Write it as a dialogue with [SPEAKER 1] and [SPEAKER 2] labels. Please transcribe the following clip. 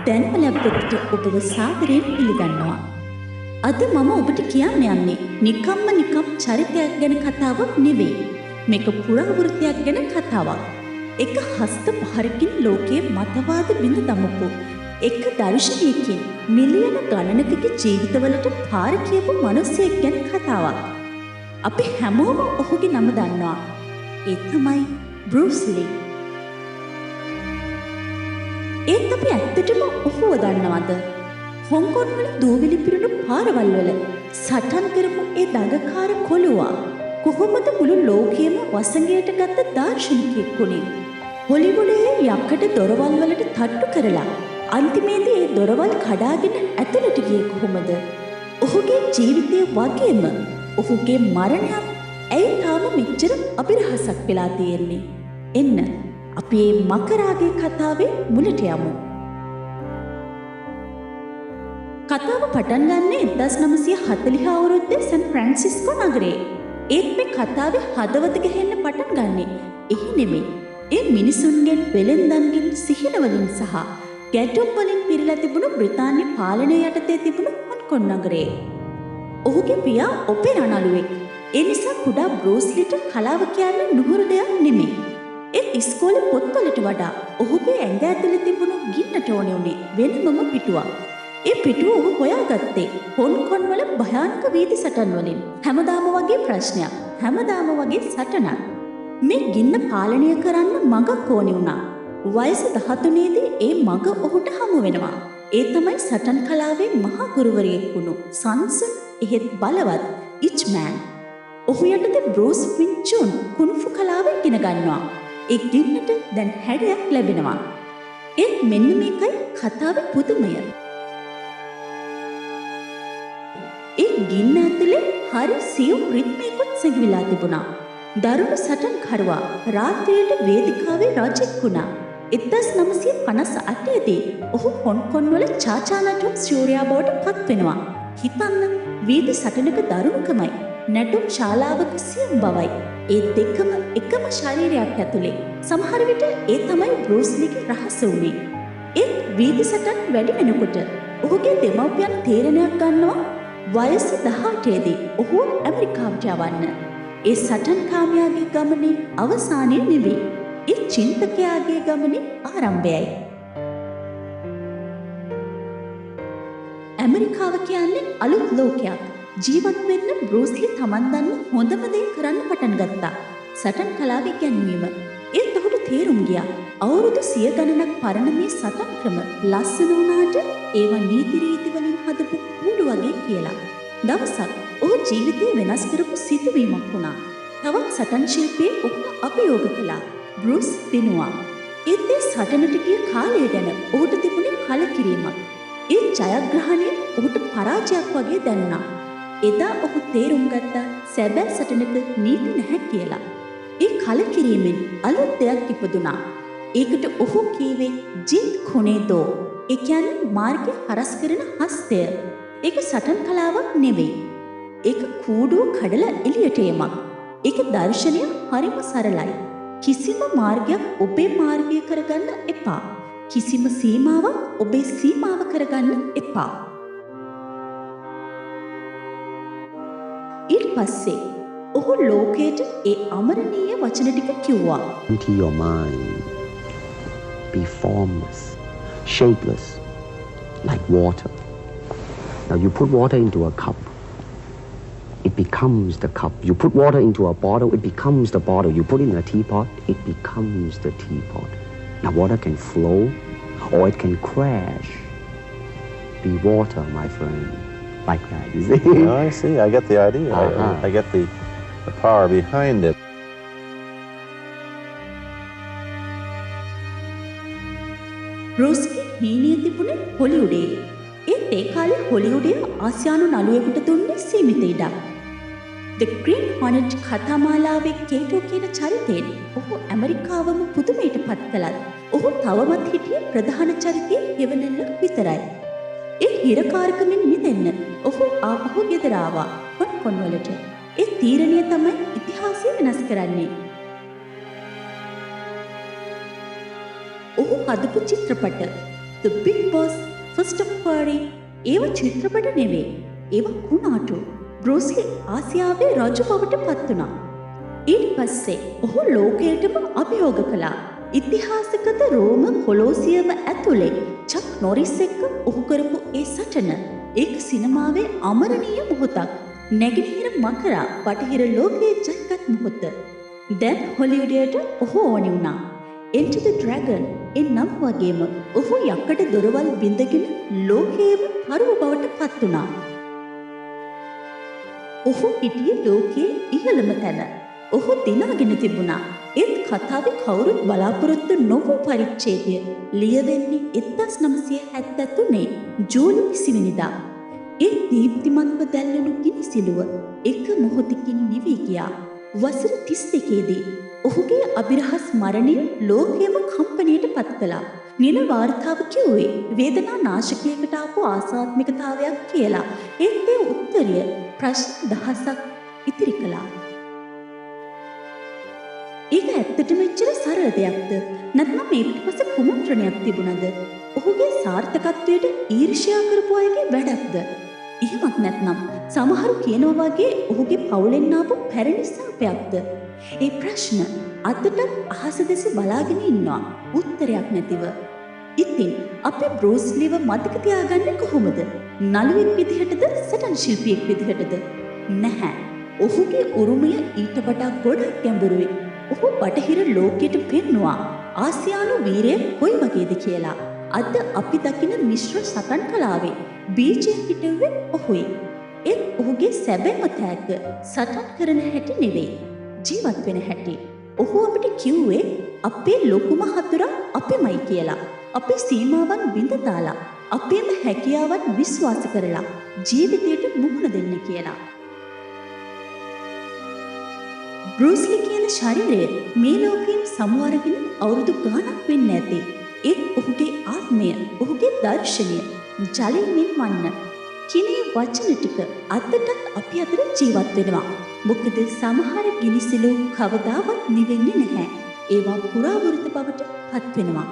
[SPEAKER 1] දැන්වලබ්බට ඔබව සාදරයෙන් පිළිගන්නවා. අද මම ඔබට කියන්න යන්නේ නිකම් චරිතයක් ගැන කතාවක් නෙවෙයි. මේක පුරාවෘත්තයක් ගැන කතාවක්. එක හස්ත පහරකින් ලෝකයේ මතවාද බිඳ දමපු එක දර්ශනයකින් මිලියන ගණනකගේ ජීවිතවලට පාර කියපු මිනිසෙක් ගැන කතාවක්. අපි හැමෝම ඔහුගේ නම දන්නවා. ඒ තමයි බෲස් ලී. ඒත් අපි ඇත්තටම ඔහුව දන්නවද? හොංකොං වල දූවිලි පිරුණු පාරවල් වල සටන් කරපු ඒ දඟකාර කොළුවා කොහොමද මුළු ලෝකයේම වසඟයට ගත්ත දාර්ශනිකයෙක් වුණේ? හොලිවුඩයේ යකඩ දොරවල් වලට තට්ටු කරලා අන්තිමේදී ඒ දොරවල් කඩාගෙන ඇතුළට ගියේ කොහොමද? ඔහුගේ ජීවිතය වගේම ඔහුගේ මරණයත් ඇයි තාම මෙච්චර අභිරහසක් වෙලා තියෙන්නේ? එන්න අපි මේ මකරාගේ කතාවේ මුලට යමු. කතාව පටන් ගන්නේ 1940 අවුරුද්දේ සැන් ෆ්‍රැන්සිස්කෝ නගරේ. ඒත් මේ කතාවේ හදවත ගෙහෙන්න පටන් ගන්නේ එහි නෙමෙයි. ඒ මිනිසුන්ගෙන් වෙලෙන්දන්ගෙන් සිහින වලින් සහ ගැටුම් වලින් පිරීලා තිබුණු බ්‍රිතාන්‍ය පාලනය යටතේ තිබුණු හොංකොං නගරේ. ඔහුගේ පියා ඔපෙරා නළුවෙක්. ඒ නිසා කුඩා බෲස් ලීට කලාව කියන්නේ නුහුරු දෙයක් නෙමෙයි. ඒ ඉස්කෝලේ පොත්වලට වඩා ඔහුගේ ඇඟ ඇතුලේ තිබුණු ගින්නට ඕනේ උනේ වෙනමම පිටුවක්. ඒ පිටුව ඔහු හොයාගත්තේ හොංකොං වල භයානක වීදි සටන් වලින්. හැමදාම වගේ ප්‍රශ්නයක්, හැමදාම වගේ සටනක්. මේ ගින්න පාලනය කරන්න මගක් ඕනේ වුණා. වයස 13 දී ඒ මග ඔහුට හමු වෙනවා. ඒ තමයි සටන් කලාවේ මහා ගුරුවරයෙක් වුණු සංසුන් එහෙත් බලවත් ඉච්මෑන්. ඔහු යටතේ බෲස් වින්චුන් කුන්ෆු කලාව ඉගෙන ගන්නවා. ඒ ගින්නට දැන් හැඩයක් ලැබෙනවා. ඒත් මෙන්න මේකයි කතාවේ පුදුමය. ඒ ගින්න ඇතුලේ හරි සියුම් රිද්මයකුත් සැඟවිලා තිබුණා. දරුණු සටන් කරුවා රාත්‍රියට වේදිකාවේ රජෙක් වුණා. 1958 දී ඔහු හොංකොං වල චාචානටුම් ශූරයා බවට පත් වෙනවා. හිතන්න වීදි සටනක දරුණුකමයි නැටුම් ශාලාවක සියුම් බවයි ඒ දෙකම එකම ශරීරයක් ඇතුලේ. සමහර විට ඒ තමයි බෲස් ලීගේ රහස වුණේ. ඒත් වීදි සටන් වැඩි වෙනකොට ඔහුගේ දෙමව්පියන් තීරණයක් ගන්නවා වයස 18 දී ඔහු ඇමරිකාවට යවන්න. ඒ සටන් කාමයාගේ ගමනේ අවසානය නෙවෙයි. ඒ චින්තකයාගේ ගමනේ ආරම්භයයි. ඇමරිකාව කියන්නේ අලුත් ලෝකයක්. ජීවත් වෙන්න බෲස් ලී තමන් දන්න හොඳම දේ කරන්න පටන් ගත්තා. සටන් කලාව ඉගෙනීම. ඒත් ඔහුට තේරුම් ගියා අවුරුදු 100 ගණනක් පරණ මේ සටන් ක්‍රම ලස්සන වුණාට ඒවා නීති රීති වලින් හදපු කූඩු වගේ කියලා. දවසක් ඔහු ජීවිතේ වෙනස් කරපු සිදුවීමක් වුණා. තවත් සටන් ශිල්පියෙක් ඔහුට අභියෝග කළා. බෲස් දිනුවා. ඒත් ඒ සටනට ගිය කාලය ගැන ඔහුට තිබුණේ කලකිරීමක්. ඒ ජයග්‍රහණය ඔහුට පරාජයක් වගේ දැනුණා. එදා ඔහු තේරුම් ගත්තා සැබෑ සටනක නීති නැහැ කියලා. ඒ කලකිරීමෙන් අලුත් දෙයක් ඉපදුනා. ඒකට ඔහු කීවේ ජීත් කුනේදෝ. ඒ කියන්නේ මාර්ගය හරස් කරන හස්තය. ඒක සටන් කලාවක් නෙවෙයි. ඒක කූඩුව කඩලා එළියට එීමක්. ඒක දර්ශනය හරිම සරලයි. කිසිම මාර්ගයක් ඔබේ මාර්ගය කරගන්න එපා. කිසිම සීමාවක් ඔබේ සීමාව කරගන්න එපා. ඊට පස්සේ ඔහු ලෝකයට ඒ අමරණීය වචන ටික කිව්වා.
[SPEAKER 2] Into your mind, be formless, shapeless, like water. Now you put water into a cup, it becomes the cup. You put water into a bottle, it becomes the bottle. You put it in a teapot, it becomes the teapot. Now water can flow or it can crash. Be water, my friend. Like that, you see?
[SPEAKER 3] No, I see. I get the idea. I get the power behind it.
[SPEAKER 1] බෲස්ගේ හීනිය තිබුණේ හොලිවුඩේ. ඒත් ඒ කාලේ හොලිවුඩේ ආසියානු නළුවෙකුට දුන්නේ සීමිත ඉඩක්. The Green Hornet කතාමාලාවේ කේටෝ කියන චරිතයෙන් ඔහු ඇමරිකාවම පුදුමයට පත් කළත් ඔහු තවමත් හිටියේ ප්‍රධාන චරිතයේ හෙවණැල්ලක් විතරයි. ඒ හිරකාරකමින් මිදෙන්න ඔහු ආපහු ගෙදර ආවා හොංකොං වලට. ඒ තීරණය තමයි ඉතිහාසය වෙනස් කරන්නේ. ඔහු හදපු චිත්‍රපට The Big Boss, Fast and Furious ඒව චිත්‍රපට නෙවෙයි. ඒව කුණාටු. බෲස්ලි ආසියාවේ රජු බවට පත් වුණා. ඊට පස්සේ ඔහු ලෝකයටම අභියෝග කළා. ඉතිහාසගත රෝම කොලෝසියම ඇතුලේ චක් නොරිස් එක්ක ඔහු කරපු ඒ සටන ඒක සිනමාවේ අමරණීය මොහොතක්. නැගෙනහිර මකරා බටහිර ලෝකයේ ජයගත් මොහොත. දැන් හොලිවුඩයට ඔහු ඕනි වුණා. Enter the Dragon නම් වගේම ඔහු යකඩ දොරවල් බිඳගෙන ලෝකයේම හරුව බවට පත් වුණා. ඔහු හිටියේ ලෝකයේ ඉහළම තැන. ඔහු දිනාගෙන තිබුණා. ඒත් කතාවේ කවුරුත් බලාපොරොත්තු නොවූ පරිච්ඡේදය ලියවෙන්නේ 1973 ජූලි 20 වෙනිදා. ඒ දීප්තිමත්ව දැල්වෙනු ගිනිසිලුව එක මොහොතකින් නිවි ගියා. වසර 32දී ඔහුගේ අභිරහස් මරණය ලෝකයේම කම්පනයට පත් කළා. නිල වාර්තාව කිව්වේ වේදනා නාශකයකට ආපු ආසාත්මිකතාවයක් කියලා. ඒත් ඒ උත්තරය ප්‍රශ්න දහසක් ඉතිරි කළා. ඒක ඇත්තටම එච්චර සරල දෙයක්ද? නැත්නම් මේ පිටපස්සේ කුමන්ත්‍රණයක් තිබුණද? ඔහුගේ සාර්ථකත්වයට ඊර්ෂ්‍යා කරපු අයගේ වැඩක්ද? එහෙමත් නැත්නම් සමහරු කියනවා වගේ ඔහුගේ පවුලෙන් ආපු පැරණි සාපයක්ද? ඒ ප්‍රශ්න අදටත් අහස දෙස බලාගෙන ඉන්නවා උත්තරයක් නැතිව. ඉතින් අපි බෲස්ලිව මතක තියාගන්නේ කොහොමද? නළුවෙක් විදිහටද සටන් ශිල්පියෙක් විදිහටද? නැහැ. ඔහුගේ උරුමය ඊට වඩා ගොඩක් ගැඹුරුයි. ඔහු බටහිර ලෝකයට පෙන්නවා ආසියානු වීරයෙක් කොයි වගේද කියලා. අද අපි දකින මිශ්‍ර සටන් කලාවේ බීජය හිටුවේ ඔහුයි. ඒත් ඔහුගේ සැබෑම තෑග්ග සටන් කරන හැටි නෙවෙයි, ජීවත් වෙන හැටි. ඔහු අපිට කිව්වේ අපේ ලොකුම හතුරා අපෙමයි කියලා. අපේ සීමාවන් බිඳ දාලා, අපේම හැකියාවන් විශ්වාස කරලා ජීවිතයට මුහුණ දෙන්න කියලා. බෲස්ලි කියන ශරීරය මේ ලෝකයෙන් සමුවරගෙන අවුරුදු ගාණක් වෙන්න ඇති. ඒත් ඔහුගේ ආත්මය, ඔහුගේ දර්ශනය ජලයෙන් නිර්වන්න කිනේ වචන ටික අදටත් අපි අතර ජීවත් වෙනවා. මොකද සමහර ගිනිසිලු කවදාවත් නිවෙන්නේ නැහැ. ඒවා පුරාවෘත බවට පත් වෙනවා.